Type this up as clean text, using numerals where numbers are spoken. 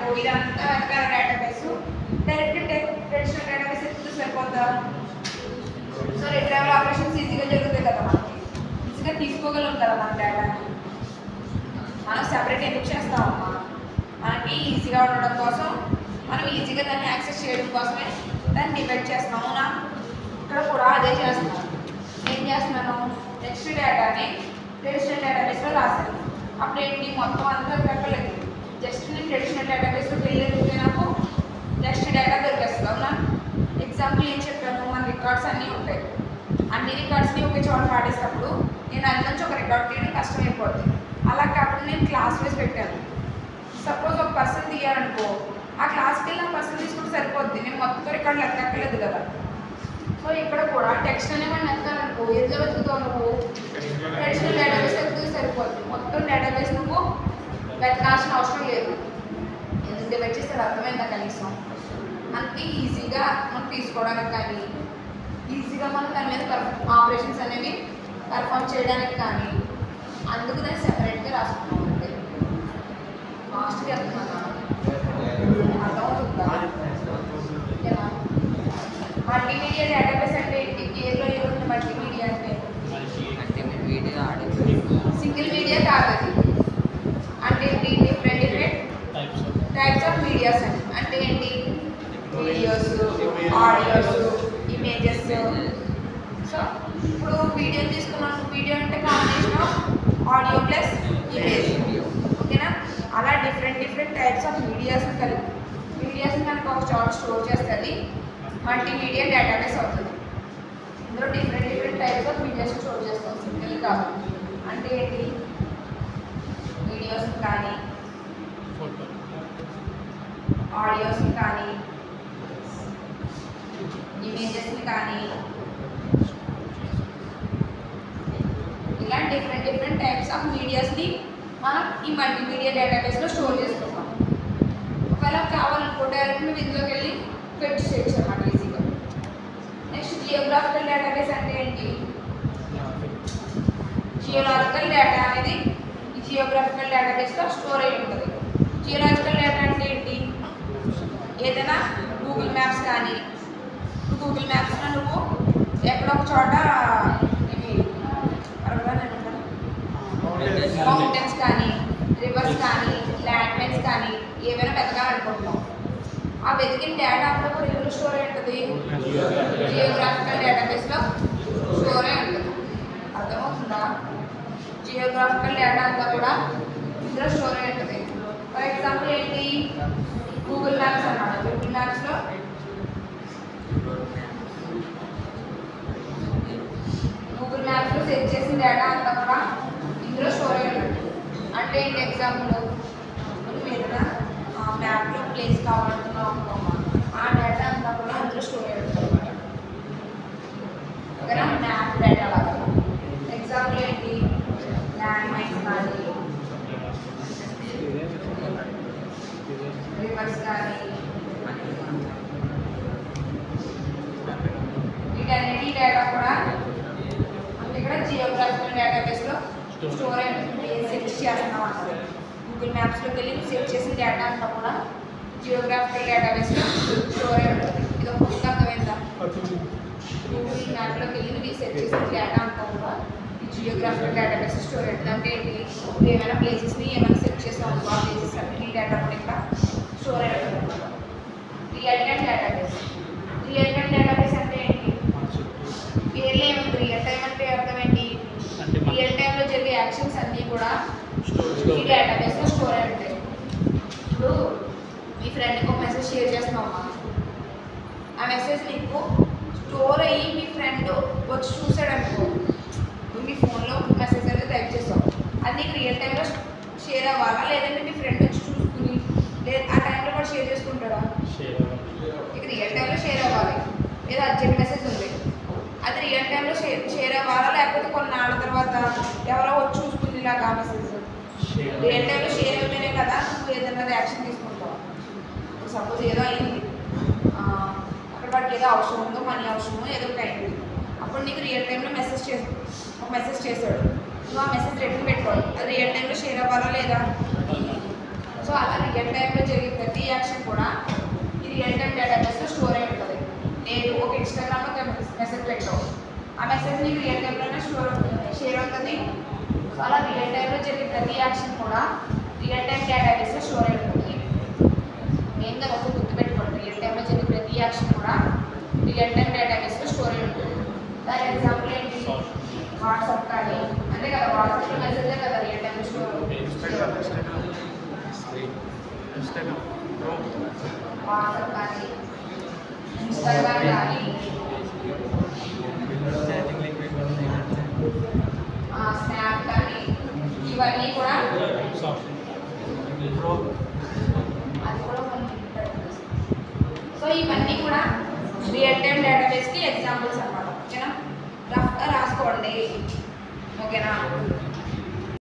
అనుకో, ఇదంతా వెనకాల డేటాబేస్ డైరెక్ట్ ట్రెడిషనల్ డేటాబేస్ ఎత్తుకు సరిపోద్దా? సో రిట్రైవల్ ఆపరేషన్స్ ఈజీగా జరుగుతాయి కదా, మనకి ఈజీగా తీసుకోగలం కదా మన డేటాని. మనం సెపరేట్ ఎందుకు చేస్తామమ్మా? మనకి ఈజీగా ఉండడం కోసం, మనం ఈజీగా దాన్ని యాక్సెస్ చేయడం కోసమే దాన్ని డివైడ్ చేస్తాము. అవునా? ఇక్కడ కూడా అదే చేస్తున్నాను. ఏం చేస్తున్నాను? టెక్స్ట్ డేటాని ట్రెడిషనల్ డేటాబేస్లో రాశాను. అప్పుడు ఏంటి, మొత్తం అంతా పెట్టలేదు. జస్ట్ నేను ట్రెడిషనల్ డేటాబేస్లోకి వెళ్ళేది నాకు టెక్స్ట్ డేటా దొరికేస్తుంది. అవునా? ఎగ్జాంపుల్ ఏం చెప్పాను, మన రికార్డ్స్ అన్నీ ఉంటాయి. అన్ని రికార్డ్స్ని ఒకే చోట పాడేసినప్పుడు నేను అందులో నుంచి ఒక రికార్డ్ తీయడం కష్టమైపోతుంది. అలా కాకుండా నేను క్లాస్ వైజ్ పెట్టాను. సపోజ్ ఒక పర్సన్ తీయాలనుకో, ఆ క్లాస్కి వెళ్ళి ఆ పర్సన్ తీసుకుంటే సరిపోద్ది, నేను మొత్తం రికార్డులు ఎక్కలేదు కదా. సో ఇక్కడ కూడా టెక్స్ట్ అనేవాడిని ఎత్తాలనుకో, ఎందులో వెతుకుతావు నువ్వు? ట్రెడిషనల్ డేటాబేస్ వెతుకుతే సరిపోద్ది. మొత్తం డేటాబేస్ నువ్వు వెతకాల్సిన అవసరం లేదు. ఎందుకు డివైడ్ చేస్తే అర్థమైందా కనీసం? మనకి ఈజీగా మనం తీసుకోవడానికి కానీ, ఈజీగా మనం దాని మీద ఆపరేషన్స్ అనేవి పర్ఫామ్ చేయడానికి కానీ, అందుకు దాన్ని సెపరేట్గా రాసుకున్నాం. అంటే ఫాస్ట్గా వెళ్తున్నాను, అర్థమవుతుందా? ఓకేనా? మల్టీమీడియా డేటాబేస్ అంటే ఏంటి? కేర్లో ఏముంది మల్టీమీడియా అంటే? సింగిల్ మీడియా కాదు అది. అంటే ఏంటి? డిఫరెంట్ టైప్స్ ఆఫ్ మీడియాస్ అని. అంటే ఏంటి? Videos, audios, images. సో ఇప్పుడు వీడియో తీసుకున్నాను. వీడియో అంటే combination of audio plus image. ఓకేనా? అలా డిఫరెంట్ టైప్స్ ఆఫ్ మీడియాస్ని కలిపి మీడియాస్ని కనుక ఒక చోట స్టోర్ చేస్తుంది మల్టీమీడియా డేటాబేస్ అవుతుంది. ఇందులో different types of medias store చేస్తాం, సింగిల్ కాదు. అంటే ఏంటి? వీడియోస్ కానీ, ఆడియోస్ కానీ, ఇమేజెస్ని కానీ, ఇలా డిఫరెంట్ టైప్స్ ఆఫ్ మీడియాస్ని మనం ఈ మల్టీమీడియా డేటాబేస్లో స్టోర్ చేసుకుంటాం. ఒకవేళ కావాలనుకో డైరెక్ట్ నువ్వు ఇందులోకి వెళ్ళి ఫెచ్ చేయొచ్చు అన్నమాట ఈజీగా. నెక్స్ట్ జియోగ్రాఫికల్ డేటాబేస్ అంటే ఏంటి? జియోలాజికల్ డేటా అనేది ఈ జియోగ్రాఫికల్ డేటాబేస్లో స్టోర్ అయి ఉంటుంది. జియోలాజికల్ డేటా అంటే ఏంటి? ఏదైనా గూగుల్ మ్యాప్స్ కానీ, గూగుల్ మ్యాప్స్లో నువ్వు ఎక్కడో ఒక చోట ఇవి మౌంటైన్స్ కానీ, రివర్స్ కానీ, ల్యాండ్ మైన్స్ కానీ ఏమైనా వెతకాలనుకుంటున్నాం. ఆ వెతికిన డేటా అంతా కూడా ఎందులో స్టోర్ అయి ఉంటుంది? జియోగ్రాఫికల్ డేటాబేస్లో స్టోర్ అయి ఉంటుంది. అర్థమవుతుందా? జియోగ్రాఫికల్ డేటా అంతా కూడా ఇందులో స్టోర్ అయి ఉంటుంది. ఫర్ ఎగ్జాంపుల్ ఏంటి? గూగుల్ మ్యాప్స్ అన్నమాట. గూగుల్ మ్యాప్స్లో సెర్చ్ చేసిన డేటా అంతా కూడా ఇందులో స్టోర్ అయి ఉంటుంది. అంటే ఏంటి? ఎగ్జాంపుల్ నువ్వు ఏదైనా మ్యాప్లో ప్లేస్ కావాలనుకున్నావు అనుకోమా, ఆ డేటా అంతా కూడా అందులో స్టోర్ అయి ఉంటుంది అనమాట. ఓకేనా? మ్యాప్ డేటా లాగా. ఎగ్జాంపుల్ ఏంటి? ల్యాండ్ మైన్స్ కానీ, రివర్స్ కానీ, వీటన్నిటి డేటా కూడా ఇక్కడ జియోగ్రాఫికల్ డేటాబేస్లో స్టోర్ అయి ఉంటుంది. సెర్చ్ చేస్తున్నాం అన్నమాట. గూగుల్ మ్యాప్స్లోకి వెళ్ళి నువ్వు సెర్చ్ చేసిన డేటా అంతా కూడా జియోగ్రాఫికల్ డేటాబేస్లో స్టోర్ అయి ఉంటుంది. ఇది ఒక పుస్తకం అర్థమైందా? గూగుల్ మ్యాప్లోకి వెళ్ళి నువ్వు సెర్చ్ చేసిన డేటా అంతా కూడా ఈ జియోగ్రాఫికల్ డేటాబేస్ స్టోర్ అయి ఉంటుంది. అంటే ఏంటి? నువ్వు ఏమైనా ప్లేసెస్ని ఏమైనా సెర్చ్ చేసావు అనుకో, ఆ ప్లేసెస్ అన్ని డేటా కూడా ఇక్కడ స్టోర్ అయి ఉంటుంది. Real time database. Real time database అంటే ఏంటి? పేర్లు ఏముంది? రియల్ టైం అంటే అర్థం ఏంటి? రియల్ టైంలో జరిగే యాక్షన్స్ అన్నీ కూడా ఈ డేటాబేస్లో స్టోర్ అయి ఉంటాయి. ఇప్పుడు మీ ఫ్రెండ్కి ఒక మెసేజ్ షేర్ చేస్తున్నావు, ఆ మెసేజ్ నీకు స్టోర్ అయ్యి మీ ఫ్రెండ్ వచ్చి చూసాడు అనుకో, నువ్వు మీ ఫోన్లో మెసేజ్ అనేది టైప్ చేస్తావు, అది నీకు రియల్ టైంలో షేర్ అవ్వాలా? లేదంటే మీ ఫ్రెండ్ వచ్చి చూసుకుని లేదు ఆ టైంలో కూడా షేర్ చేసుకుంటాడా? ఇక రియల్ టైంలో షేర్ అవ్వాలి. లేదా అర్జెంట్ మెసేజ్ ఉంది, అది రియల్ టైంలో షేర్ అవ్వాలా? లేకపోతే కొన్నాళ్ళ తర్వాత ఎవరో వచ్చి చూసుకుంది ఇలాగా ఆ మెసేజ్? రియల్ టైంలో షేర్ అయితేనే కదా నువ్వు ఏదైనా యాక్షన్ తీసుకుంటావు. సపోజ్ ఏదో అయింది, అక్కడ వాడికి ఏదో అవసరం ఉందో, మనీ అవసరమో ఏదో ఒకటి అయింది, అప్పుడు నీకు రియల్ టైంలో ఒక మెసేజ్ చేశాడు, నువ్వు ఆ మెసేజ్ రిటర్న్ పెట్టుకోవాలి. అది రియల్ టైంలో షేర్ అవ్వాలా లేదా? సో అలా రియల్ రియల్ టైంలో జరిగే ప్రతి యాక్షన్ కూడా ఈ రియల్ టైం డేటాబేస్లో స్టోర్ అయి ఉంటుంది. లేదు ఒక ఇన్స్టాగ్రామ్లో ఒక మెసేజ్ పెట్టావు, ఆ మెసేజ్ నీకు రియల్ టైంలోనే షేర్ అవుతుంది. అలా రియల్ టైంలో జరిగే ప్రతి యాక్షన్ కూడా రియల్ టైం డేటాబేస్లో స్టోర్ అయి ఉంటుంది. మెయిన్గా ఒక గుర్తుపెట్టుకోండి, రియల్ టైంలో జరిగే ప్రతి యాక్షన్ కూడా రియల్ టైం డేటాబేస్లో స్టోర్ అయి ఉంటుంది. దాని ఎగ్జాంపుల్ ఏంటి? వాట్సాప్ కానీ అంతే కదా, వాట్సాప్లో మెసేజే కదా రియల్ టైంలో స్టోర్ వాట్సాప్ కానీ ఇన్స్టాగ్రామ్ కానీ స్నాప్ కానీ ఇవన్నీ కూడా అది కూడా కొన్ని. సో ఇవన్నీ కూడా రియల్ టైం డేటాబేస్కి ఎగ్జాంపుల్స్ అన్నమాట. ఓకేనా, రఫ్గా రాసుకోండి. ఓకేనా.